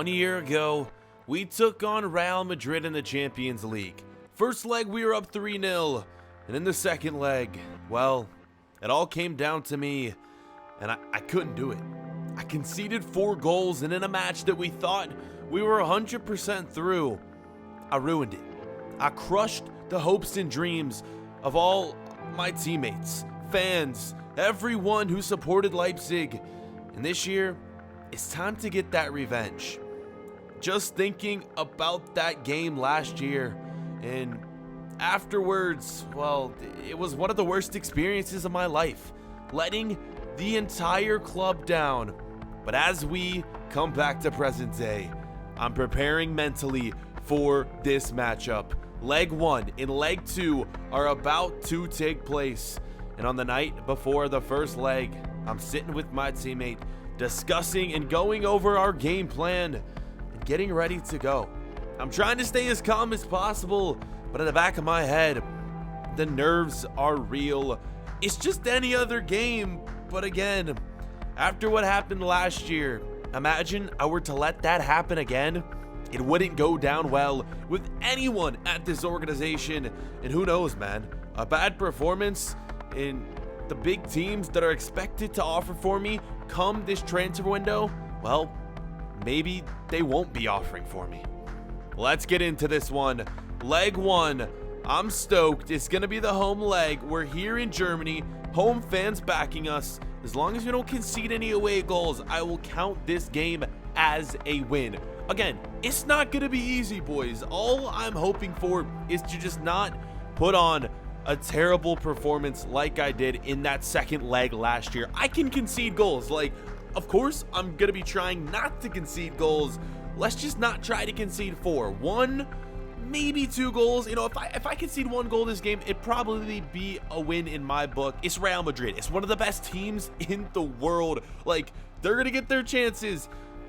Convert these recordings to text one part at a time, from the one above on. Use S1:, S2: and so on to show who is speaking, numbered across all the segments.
S1: 1 year ago, we took on Real Madrid in the Champions League. First leg, we were up 3-0, and in the second leg, well, it all came down to me, and I couldn't do it. I conceded 4 goals, and in a match that we thought we were 100% through, I ruined it. I crushed the hopes and dreams of all my teammates, fans, everyone who supported Leipzig, and this year, it's time to get that revenge. Just thinking about that game last year, and afterwards, well, it was one of the worst experiences of my life, letting the entire club down. But as we come back to present day, I'm preparing mentally for this matchup. Leg 1 and leg 2 are about to take place, and on the night before the first leg, I'm sitting with my teammate discussing and going over our game plan and getting ready to go. I'm trying to stay as calm as possible, but in the back of my head, the nerves are real. It's just any other game, but again, after what happened last year, imagine I were to let that happen again. It wouldn't go down well with anyone at this organization, and who knows, man, a bad performance in the big teams that are expected to offer for me come this transfer window, well, maybe they won't be offering for me. Let's get into this one. Leg 1, I'm stoked. It's going to be the home leg. We're here in Germany, home fans backing us. As long as we don't concede any away goals, I will count this game as a win. Again, it's not going to be easy, boys. All I'm hoping for is to just not put on a terrible performance like I did in that second leg last year. I can concede goals. Like, of course, I'm going to be trying not to concede goals. Let's just not try to concede 4. 1, maybe 2 goals. You know, if I concede 1 goal this game, it'd probably be a win in my book. It's Real Madrid. It's one of the best teams in the world. Like, they're going to get their chances.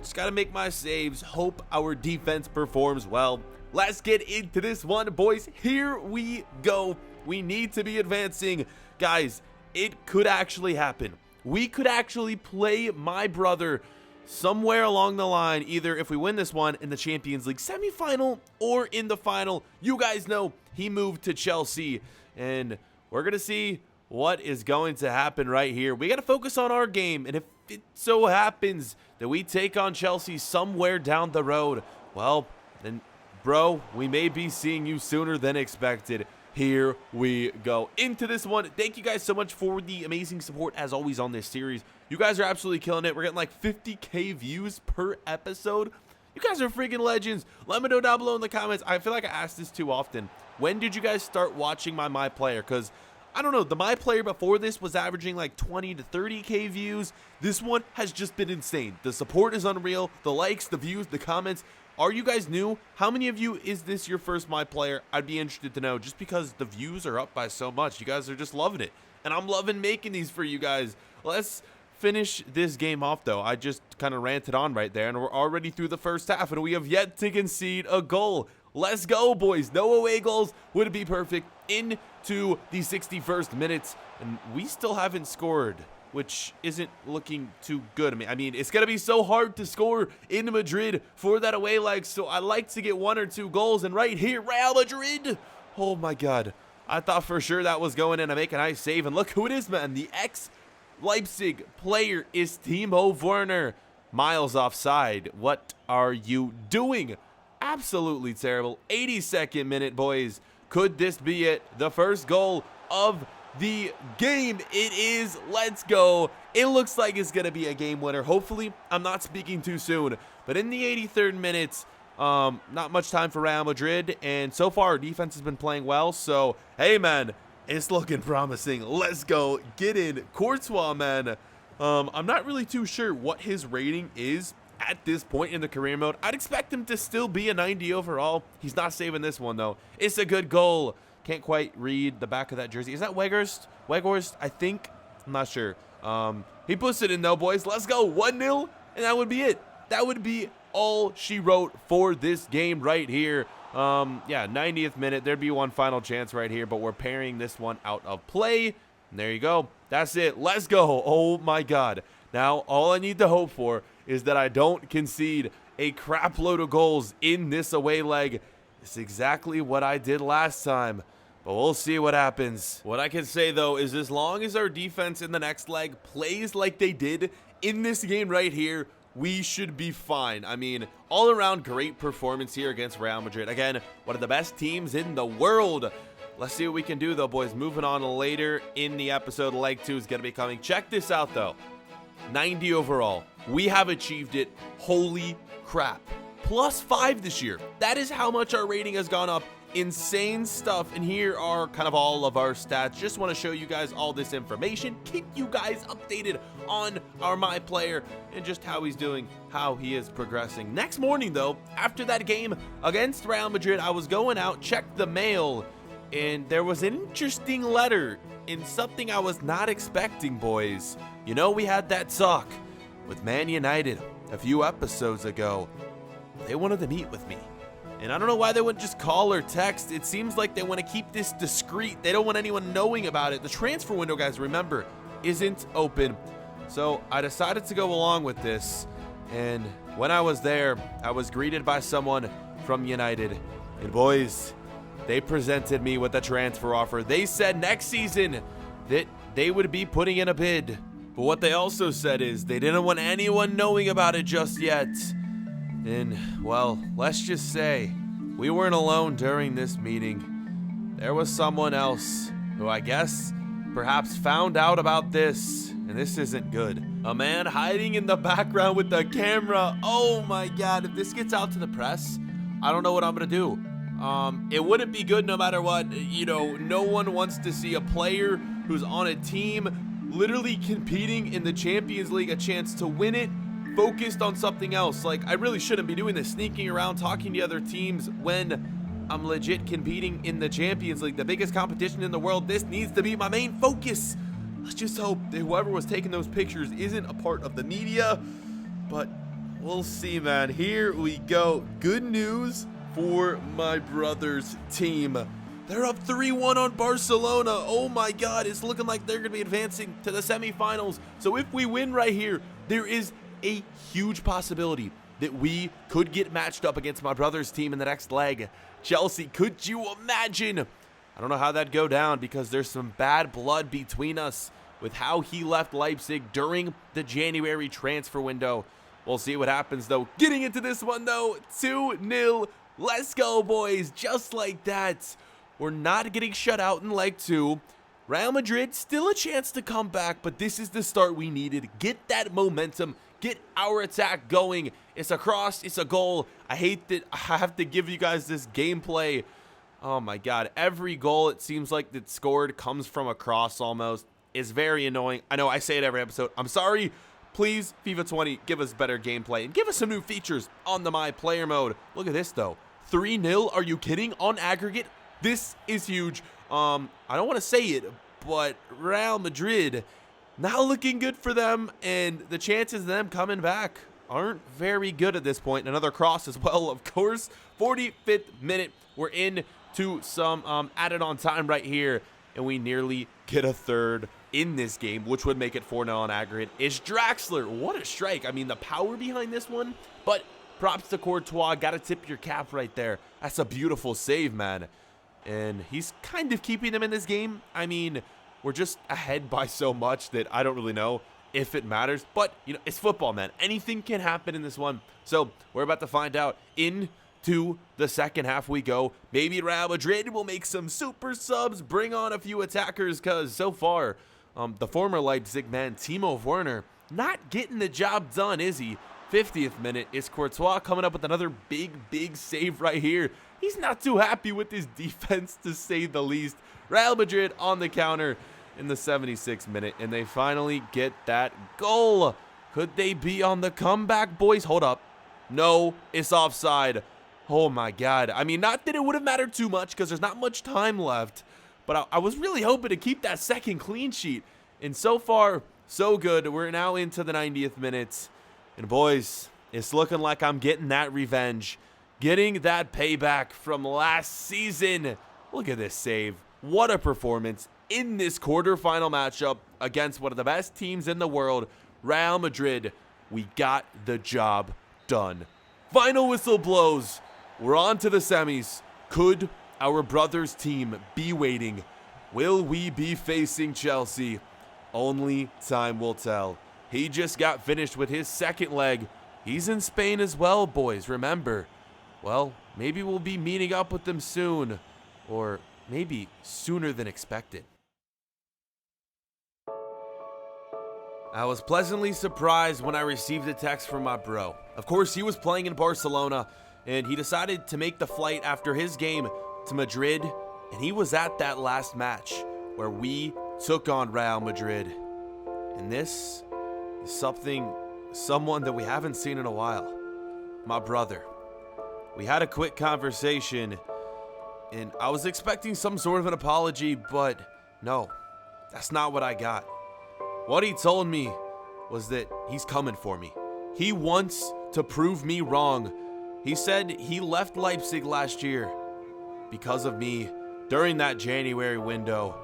S1: Just got to make my saves. Hope our defense performs well. Let's get into this one, boys. Here we go. We need to be advancing. Guys, it could actually happen. We could actually play my brother somewhere along the line, either if we win this one in the Champions League semifinal or in the final. You guys know he moved to Chelsea, and we're going to see what is going to happen right here. We got to focus on our game, and if it so happens that we take on Chelsea somewhere down the road, well, then, bro, we may be seeing you sooner than expected. Here we go into this one. Thank you guys so much for the amazing support as always on this series. You guys are absolutely killing it. We're getting like 50K views per episode. You guys are freaking legends. Let me know down below in the comments. I feel like I ask this too often. When did you guys start watching my player? Because I don't know, the my player before this was averaging like 20 to 30K views. This one has just been insane. The support is unreal. The likes, the views, the comments. Are you guys new? How many of you is this your first my player? I'd be interested to know, just because the views are up by so much. You guys are just loving it, and I'm loving making these for you guys. Let's finish this game off, though. I just kind of ranted on right there, and we're already through the first half, and we have yet to concede a goal. Let's go, boys. No away goals would be perfect into the 61st minutes, and we still haven't scored, which isn't looking too good. I mean, it's going to be so hard to score in Madrid for that away leg, so I like to get 1 or 2 goals, and right here, Real Madrid. Oh, my God. I thought for sure that was going in to make a nice save, and look who it is, man. The ex-Leipzig player is Timo Werner. Miles offside. What are you doing? Absolutely terrible. 82nd minute, boys. Could this be it? The first goal of the game. It is. Let's go. It looks like it's going to be a game winner. Hopefully, I'm not speaking too soon. But in the 83rd minute, not much time for Real Madrid. And so far, our defense has been playing well. So, hey, man, it's looking promising. Let's go. Get in. Courtois, man. I'm not really too sure what his rating is at this point in the career mode. I'd expect him to still be a 90 overall. He's not saving this one, though. It's a good goal. Can't quite read the back of that jersey. Is that Weghorst? Weghorst, I think. I'm not sure. He puts it in, though, boys. Let's go. 1-0, and that would be it. That would be all she wrote for this game right here. Yeah, 90th minute. There'd be one final chance right here, but we're pairing this one out of play. And there you go. That's it. Let's go. Oh, my God. Now, all I need to hope for is that I don't concede a crap load of goals in this away leg. It's exactly what I did last time, but we'll see what happens. What I can say, though, is as long as our defense in the next leg plays like they did in this game right here, we should be fine. I mean, all around great performance here against Real Madrid. Again, one of the best teams in the world. Let's see what we can do, though, boys. Moving on later in the episode, leg 2 is going to be coming. Check this out, though. 90 overall. We have achieved it. Holy crap. +5 this year. That is how much our rating has gone up. Insane stuff. And here are kind of all of our stats. Just want to show you guys all this information, keep you guys updated on our my player and just how he's doing, how he is progressing. Next morning, though, after that game against Real Madrid, I was going out, checked the mail, and there was an interesting letter in something I was not expecting, boys. You know, we had that talk with Man United a few episodes ago. They wanted to meet with me. And I don't know why they wouldn't just call or text. It seems like they want to keep this discreet. They don't want anyone knowing about it. The transfer window, guys, remember, isn't open. So I decided to go along with this. And when I was there, I was greeted by someone from United. And boys, they presented me with a transfer offer. They said next season that they would be putting in a bid. But what they also said is they didn't want anyone knowing about it just yet. And, well, let's just say we weren't alone during this meeting. There was someone else who I guess perhaps found out about this, and this isn't good. A man hiding in the background with the camera. Oh my God, if this gets out to the press, I don't know what I'm gonna do. It wouldn't be good no matter what. You know, no one wants to see a player who's on a team literally competing in the Champions League, a chance to win it, focused on something else. Like, I really shouldn't be doing this, sneaking around, talking to other teams when I'm legit competing in the Champions League, the biggest competition in the world. This needs to be my main focus. Let's just hope that whoever was taking those pictures isn't a part of the media, but we'll see, man. Here we go. Good news for my brother's team. They're up 3-1 on Barcelona. Oh my God, it's looking like they're going to be advancing to the semifinals. So if we win right here, there is a huge possibility that we could get matched up against my brother's team in the next leg. Chelsea, could you imagine? I don't know how that'd go down because there's some bad blood between us with how he left Leipzig during the January transfer window. We'll see what happens, though. Getting into this one, though, 2-0. Let's go, boys. Just like that. We're not getting shut out in leg 2. Real Madrid, still a chance to come back, but this is the start we needed. Get that momentum. Get our attack going. It's a cross. It's a goal. I hate that I have to give you guys this gameplay. Oh, my God. Every goal, it seems like, that's scored comes from a cross almost. It's very annoying. I know I say it every episode. I'm sorry. Please, FIFA 20, give us better gameplay and give us some new features on the My Player mode. Look at this, though. 3-0. Are you kidding? On aggregate? This is huge. I don't want to say it, but Real Madrid, not looking good for them, and the chances of them coming back aren't very good at this point. Another cross as well, of course. 45th minute. We're into some added on time right here, and we nearly get a third in this game, which would make it 4-0 on aggregate. It's Draxler. What a strike. I mean, the power behind this one, but props to Courtois. Got to tip your cap right there. That's a beautiful save, man. And he's kind of keeping them in this game. I mean, we're just ahead by so much that I don't really know if it matters. But, you know, it's football, man. Anything can happen in this one. So we're about to find out. Into the second half we go. Maybe Real Madrid will make some super subs, bring on a few attackers, because so far, the former Leipzig man, Timo Werner, not getting the job done, is he? 50th minute is Courtois coming up with another big save right here. He's not too happy with his defense, to say the least. Real Madrid on the counter in the 76th minute, and they finally get that goal. Could they be on the comeback, boys? Hold up. No, it's offside. Oh, my God. I mean, not that it would have mattered too much because there's not much time left, but I was really hoping to keep that second clean sheet. And so far, so good. We're now into the 90th minute. And, boys, it's looking like I'm getting that revenge. Getting that payback from last season. Look at this save. What a performance in this quarterfinal matchup against one of the best teams in the world, Real Madrid. We got the job done. Final whistle blows. We're on to the semis. Could our brother's team be waiting? Will we be facing Chelsea? Only time will tell. He just got finished with his second leg. He's in Spain as well, boys, remember. Well, maybe we'll be meeting up with them soon. Or maybe sooner than expected. I was pleasantly surprised when I received a text from my bro. Of course, he was playing in Barcelona, and he decided to make the flight after his game to Madrid, and he was at that last match where we took on Real Madrid. And this is someone that we haven't seen in a while. My brother. We had a quick conversation, and I was expecting some sort of an apology, but no, that's not what I got. What he told me was that he's coming for me. He wants to prove me wrong. He said he left Leipzig last year because of me during that January window,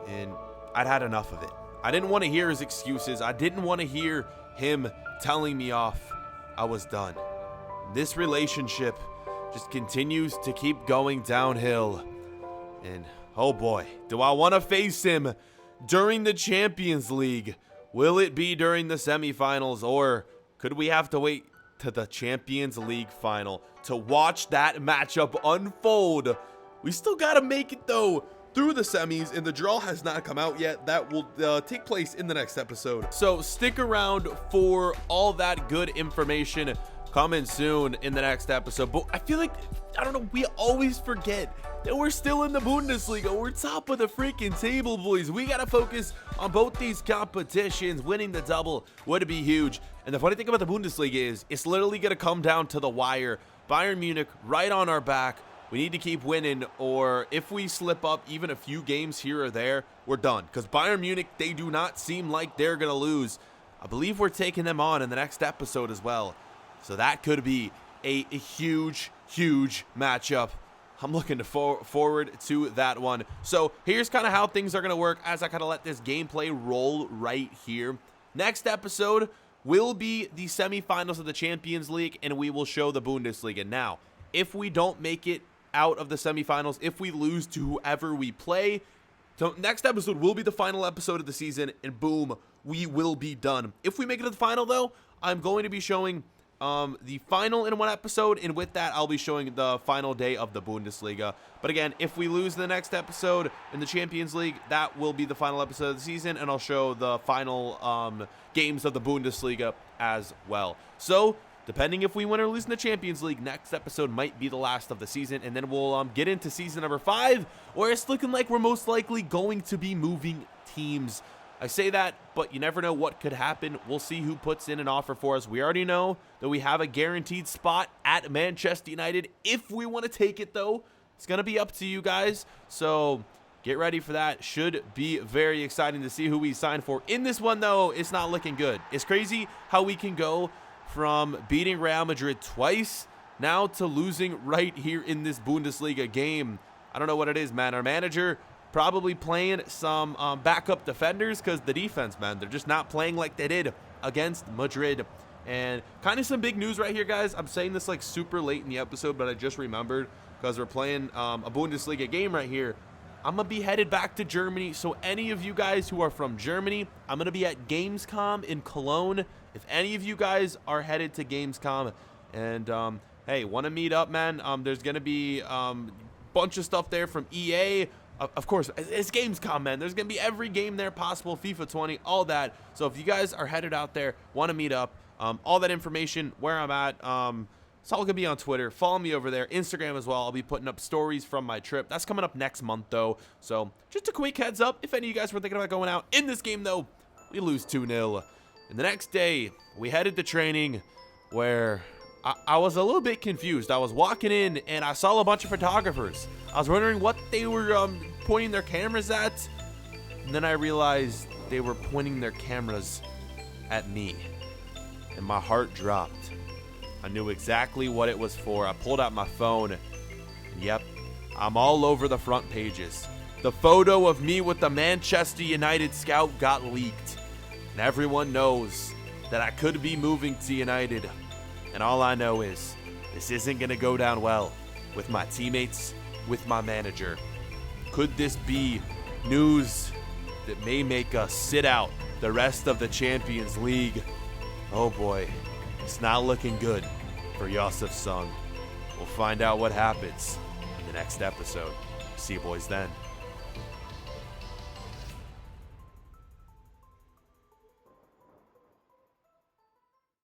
S1: and I'd had enough of it. I didn't want to hear his excuses. I didn't want to hear him telling me off. I was done. This relationship just continues to keep going downhill. And oh boy, do I want to face him during the Champions League. Will it be during the semifinals, or could we have to wait to the Champions League final to watch that matchup unfold? We still got to make it though through the semis, and the draw has not come out yet. That will take place in the next episode. So stick around for all that good information coming soon in the next episode. But I feel like, I don't know, we always forget that we're still in the Bundesliga. We're top of the freaking table, boys. We got to focus on both these competitions. Winning the double would be huge. And the funny thing about the Bundesliga is it's literally going to come down to the wire. Bayern Munich right on our back. We need to keep winning, or if we slip up even a few games here or there, we're done. Because Bayern Munich, they do not seem like they're going to lose. I believe we're taking them on in the next episode as well. So that could be a huge, huge matchup. I'm looking forward to that one. So here's kind of how things are going to work as I kind of let this gameplay roll right here. Next episode will be the semifinals of the Champions League, and we will show the Bundesliga. Now, if we don't make it out of the semifinals, if we lose to whoever we play, so next episode will be the final episode of the season, and boom, we will be done. If we make it to the final, though, I'm going to be showing the final in one episode, and with that I'll be showing the final day of the Bundesliga. But again, if we lose the next episode in the Champions League, that will be the final episode of the season, and I'll show the final games of the Bundesliga as well. So depending if we win or lose in the Champions League, next episode might be the last of the season, and then we'll get into season number 5, where it's looking like we're most likely going to be moving teams. I say that, but you never know what could happen. We'll see who puts in an offer for us. We already know that we have a guaranteed spot at Manchester United. If we want to take it, though, it's going to be up to you guys. So get ready for that. Should be very exciting to see who we sign for. In this one, though, it's not looking good. It's crazy how we can go from beating Real Madrid twice now to losing right here in this Bundesliga game. I don't know what it is, man. Our manager probably playing some backup defenders, because the defense, man, they're just not playing like they did against Madrid. And kind of some big news right here, guys. I'm saying this like super late in the episode, but I just remembered because we're playing a Bundesliga game right here. I'm going to be headed back to Germany. So any of you guys who are from Germany, I'm going to be at Gamescom in Cologne. If any of you guys are headed to Gamescom and, hey, want to meet up, man, there's going to be a bunch of stuff there from EA. Of course, it's Gamescom, man. There's going to be every game there possible, FIFA 20, all that. So if you guys are headed out there, want to meet up, all that information, where I'm at, it's all going to be on Twitter. Follow me over there. Instagram as well. I'll be putting up stories from my trip. That's coming up next month, though. So just a quick heads up. If any of you guys were thinking about going out in this game, though, we lose 2-0. And the next day, we headed to training where I was a little bit confused. I was walking in and I saw a bunch of photographers. I was wondering what they were pointing their cameras at. And then I realized they were pointing their cameras at me. And my heart dropped. I knew exactly what it was for. I pulled out my phone. And yep, I'm all over the front pages. The photo of me with the Manchester United scout got leaked. And everyone knows that I could be moving to United. And all I know is this isn't going to go down well with my teammates, with my manager. Could this be news that may make us sit out the rest of the Champions League? Oh boy, it's not looking good for Josef Song. We'll find out what happens in the next episode. See you boys then.